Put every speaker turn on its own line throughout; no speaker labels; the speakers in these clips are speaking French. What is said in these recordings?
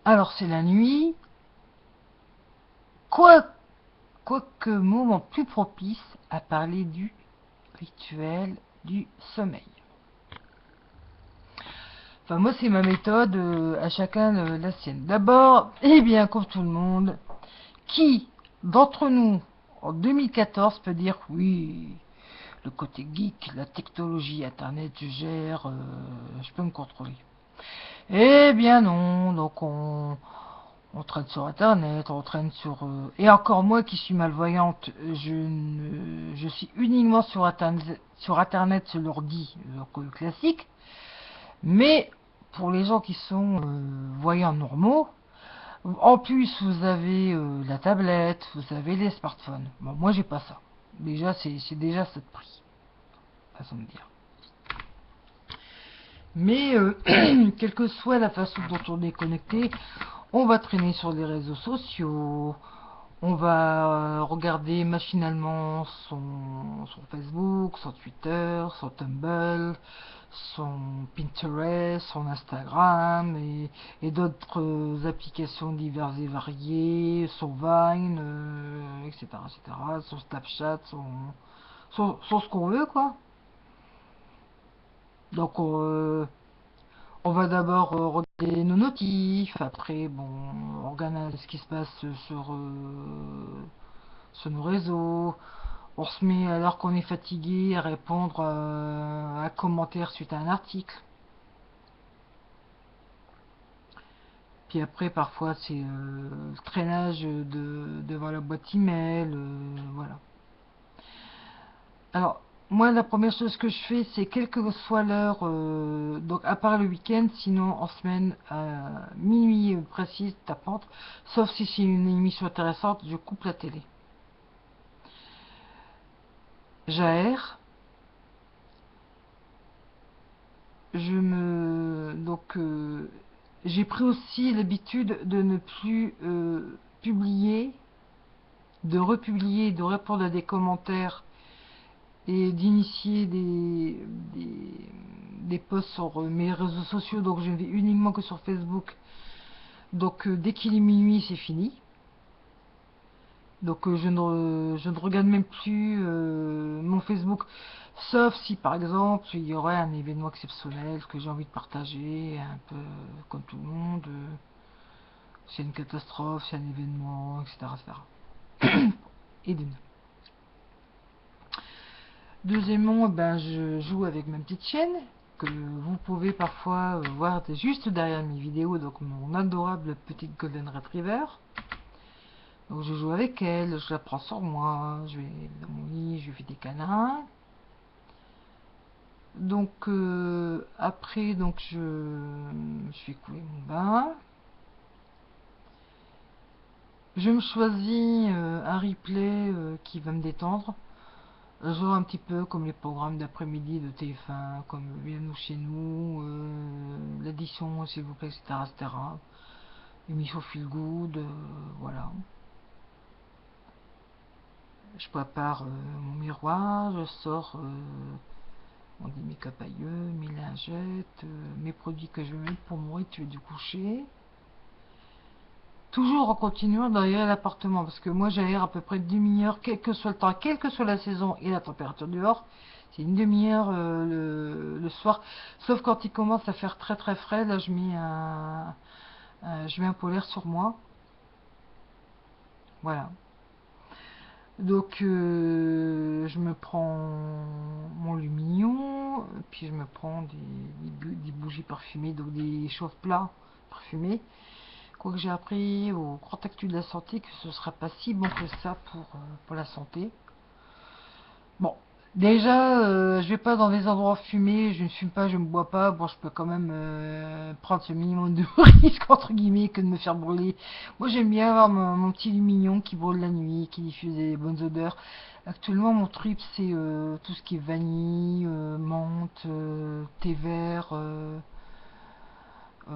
Alors c'est la nuit, quoi, quoique moment plus propice à parler du rituel du sommeil. Enfin moi c'est ma méthode, à chacun la sienne. D'abord, eh bien comme tout le monde, qui d'entre nous en 2014 peut dire oui, le côté geek, la technologie, internet, je gère, je peux me contrôler. Eh bien non, donc on traîne sur internet, on traîne sur... et encore moi qui suis malvoyante, je suis uniquement sur internet, sur l'ordi, donc classique, mais pour les gens qui sont voyants normaux, en plus vous avez la tablette, vous avez les smartphones. Bon, moi j'ai pas ça. Déjà, c'est déjà ça de prix, façon de dire. Mais quelle que soit la façon dont on est connecté, on va traîner sur les réseaux sociaux, on va regarder machinalement son Facebook, son Twitter, son Tumblr, son Pinterest, son Instagram et d'autres applications diverses et variées, son Vine, etc., etc., son Snapchat, son ce qu'on veut, quoi. Donc, on va d'abord regarder nos notifs, après, bon, on regarde ce qui se passe sur nos réseaux. On se met, alors qu'on est fatigué, à répondre à un commentaire suite à un article. Puis après, parfois, c'est le traînage devant la boîte email, voilà. Alors, moi, la première chose que je fais, c'est quelle que soit l'heure, donc à part le week-end, sinon en semaine, à minuit précise, tapante, sauf si c'est une émission intéressante, je coupe la télé. J'aère, donc j'ai pris aussi l'habitude de ne plus publier, de republier, de répondre à des commentaires et d'initier des posts sur mes réseaux sociaux. Donc je ne vais uniquement que sur Facebook. Donc dès qu'il est minuit, c'est fini. Donc je ne regarde même plus mon Facebook, sauf si par exemple il y aurait un événement exceptionnel que j'ai envie de partager, un peu comme tout le monde, s'il y a une catastrophe, s'il y a un événement, etc. etc. Et d'une. Deuxièmement, ben, je joue avec ma petite chienne, que vous pouvez parfois voir juste derrière mes vidéos, donc mon adorable petite Golden Retriever. Donc je joue avec elle, je la prends sur moi, je vais dans mon lit, je lui fais des câlins. Donc après, donc je fais couler mon bain. Je me choisis un replay qui va me détendre. Genre un petit peu comme les programmes d'après-midi de TF1, comme Bienvenue chez nous, l'addition s'il vous plaît, etc. etc. Émission Feel Good, voilà. Je prépare mon miroir, je sors on dit mes capailleux, mes lingettes, mes produits que je vais mettre pour mon rituel du coucher. Toujours en continuant d'aérer l'appartement, parce que moi j'aère à peu près une demi-heure, quel que soit le temps, quelle que soit la saison et la température dehors. C'est une demi-heure le soir, sauf quand il commence à faire très très frais, là je mets un polaire sur moi. Voilà. Donc je me prends mon lumignon, puis je me prends des bougies parfumées, donc des chauffe-plats parfumés. Quoique j'ai appris au Grand Actu de la Santé que ce ne sera pas si bon que ça pour la santé. Bon, déjà, je vais pas dans des endroits fumés, je ne fume pas, je ne bois pas. Bon, je peux quand même prendre ce minimum de risque, entre guillemets, que de me faire brûler. Moi, j'aime bien avoir mon petit lumignon qui brûle la nuit, qui diffuse des bonnes odeurs. Actuellement, mon trip, c'est tout ce qui est vanille, menthe, thé vert,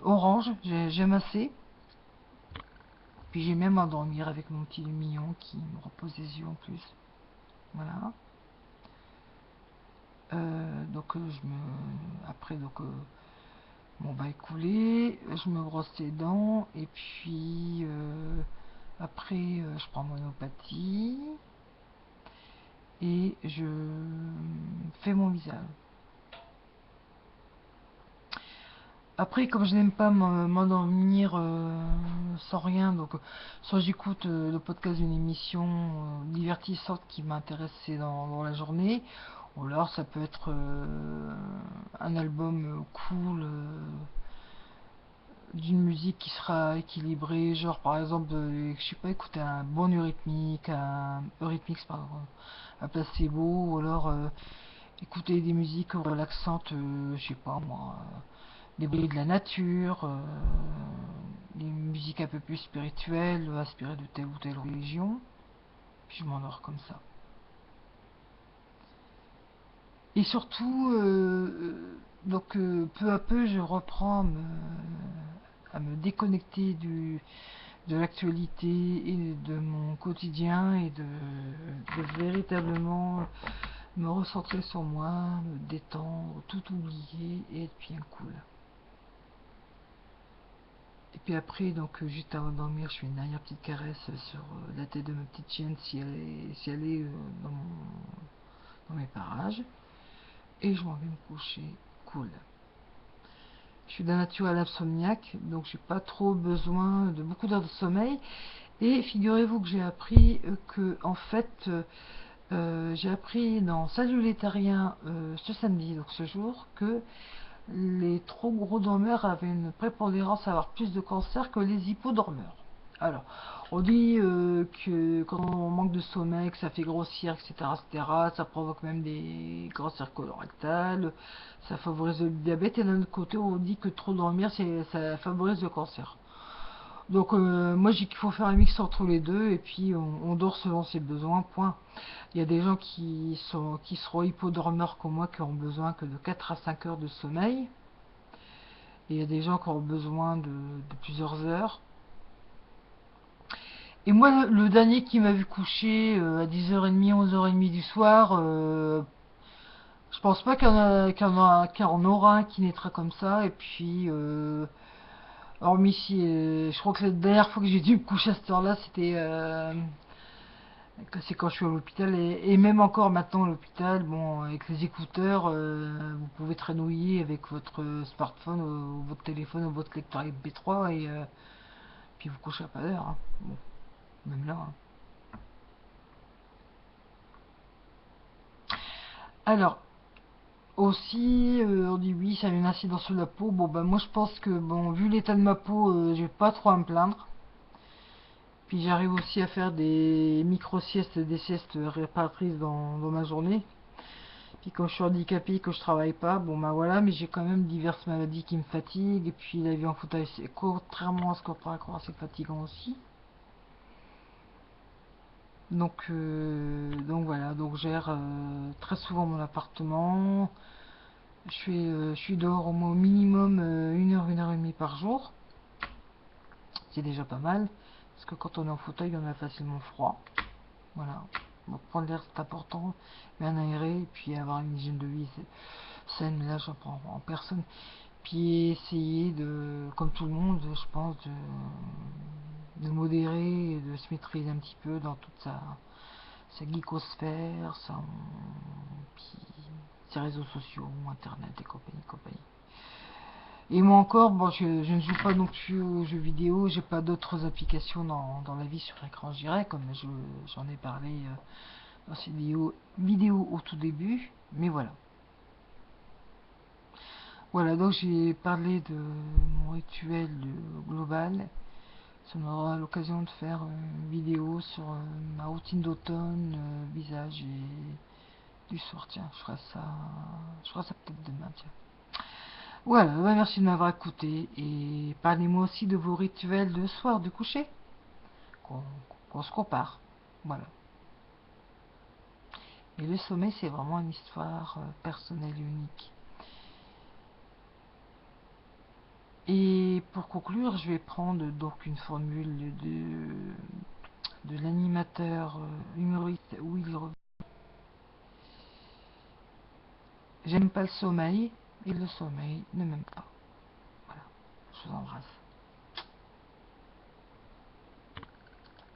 orange. J'aime assez. Puis j'ai même à dormir avec mon petit lumignon qui me repose les yeux en plus. Voilà. Donc je me après donc Bon bah écoulé, je me brosse les dents et puis après je prends mon homéopathie et je fais mon visage. Après, comme je n'aime pas m'endormir sans rien, donc soit j'écoute le podcast d'une émission divertissante qui m'intéressait dans la journée, ou alors ça peut être un album cool d'une musique qui sera équilibrée, genre par exemple, je sais pas, écouter un bon Eurythmics, pardon, un Placebo, ou alors écouter des musiques relaxantes, je sais pas moi, des bruits de la nature, des musiques un peu plus spirituelles, inspirées de telle ou telle religion, puis je m'endors comme ça. Et surtout, donc peu à peu, je reprends à me déconnecter de l'actualité et de mon quotidien et de véritablement me recentrer sur moi, me détendre, tout oublier et être bien cool. Et puis après, donc juste avant de dormir, je fais une dernière petite caresse sur la tête de ma petite chienne si elle est dans mes parages. Et je m'en vais me coucher cool. Je suis d'un nature à l'insomniaque, donc j'ai pas trop besoin de beaucoup d'heures de sommeil. Et figurez-vous que j'ai appris que, en fait, j'ai appris dans Salulétarien ce samedi, donc ce jour, que les trop gros dormeurs avaient une prépondérance à avoir plus de cancer que les hypodormeurs. Alors, on dit que quand on manque de sommeil, que ça fait grossir, etc., etc., ça provoque même des cancers colorectales, ça favorise le diabète, et d'un autre côté, on dit que trop dormir, ça favorise le cancer. Donc, moi, je dis qu'il faut faire un mix entre les deux, et puis on dort selon ses besoins, point. Il y a des gens qui seront hypodormeurs comme moi, qui ont besoin que de 4 à 5 heures de sommeil. Et il y a des gens qui ont besoin de plusieurs heures. Et moi, le dernier qui m'a vu coucher à 10h30, 11h30 du soir, je pense pas qu'il y en aura un qui naîtra comme ça. Et puis, hormis si, je crois que la dernière fois que j'ai dû me coucher à cette heure-là, c'est quand je suis à l'hôpital. Et même encore maintenant à l'hôpital, bon, avec les écouteurs, vous pouvez tranouiller avec votre smartphone ou votre téléphone ou votre lecteur MP3 et puis vous couchez à pas d'heure. Hein. Bon, même là. Hein. Alors, aussi, on dit oui, ça a une incidence sur la peau. Bon, bah moi je pense que, bon, vu l'état de ma peau, j'ai pas trop à me plaindre. Puis j'arrive aussi à faire des micro-siestes, des siestes réparatrices dans ma journée. Puis quand je suis handicapé, que je travaille pas, bon bah voilà, mais j'ai quand même diverses maladies qui me fatiguent. Et puis la vie en fauteuil, c'est contrairement à ce qu'on pourrait croire, c'est fatigant aussi. Donc voilà, donc je gère très souvent mon appartement. Je suis dehors au moins au minimum 1 heure et demie par jour. C'est déjà pas mal. Parce que quand on est en fauteuil, on a facilement froid. Voilà. Donc prendre l'air, c'est important. Bien aérer, et puis avoir une hygiène de vie saine. Mais là, j'en prends en personne. Puis essayer de, comme tout le monde, je pense, de modérer et de se maîtriser un petit peu dans toute sa geekosphère, puis ses réseaux sociaux, internet et compagnie, compagnie. Et moi encore, bon, je ne joue pas non plus aux jeux vidéo, j'ai pas d'autres applications dans la vie sur écran, je dirais, comme j'en ai parlé dans ces vidéos au tout début, mais voilà. Voilà, donc j'ai parlé de mon rituel global. Ça m'aura l'occasion de faire une vidéo sur ma routine d'automne, visage et du soir. Tiens, je ferai ça peut-être demain, tiens. Voilà, bah merci de m'avoir écouté et parlez-moi aussi de vos rituels de soir de coucher, qu'on qu'on se compare. Voilà. Et le sommeil, c'est vraiment une histoire personnelle et unique. Et pour conclure, je vais prendre donc une formule de l'animateur humoriste Will Revere. J'aime pas le sommeil et le sommeil ne m'aime pas. je vous embrasse.